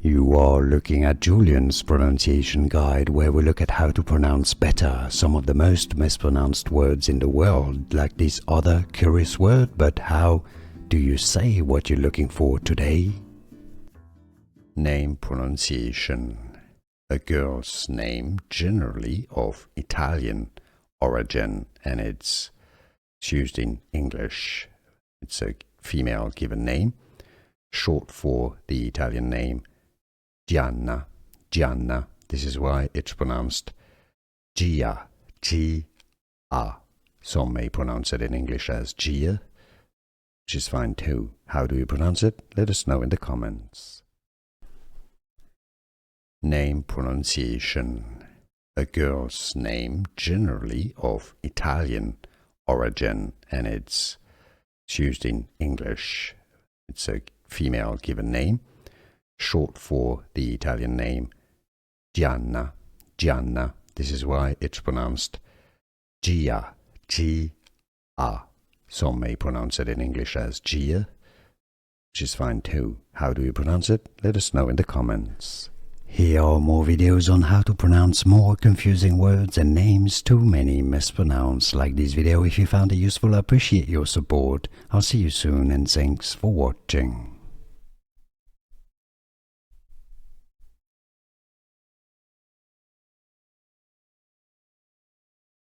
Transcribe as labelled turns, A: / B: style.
A: You are looking at Julian's pronunciation guide, where we look at how to pronounce better some of the most mispronounced words in the world, like this other curious word. But how do you say what you're looking for today? Name pronunciation. A girl's name, generally of Italian origin, and it's used in English. It's a female given name, short for the Italian name Gianna. Gianna. This is why it's pronounced Gia. Gia. Some may pronounce it in English as Gia, which is fine too. How do you pronounce it? Let us know in the comments. Name pronunciation. A girl's name, generally of Italian origin, and it's used in English. It's a female given name, short for the Italian name Gianna. Gianna. This is why it's pronounced Gia. Gia. Some may pronounce it in English as Gia, which is fine too. How do you pronounce it? Let us know in the comments. Here are more videos on how to pronounce more confusing words and names too many mispronounced. Like this video if you found it useful. I appreciate your support. I'll see you soon and thanks for watching.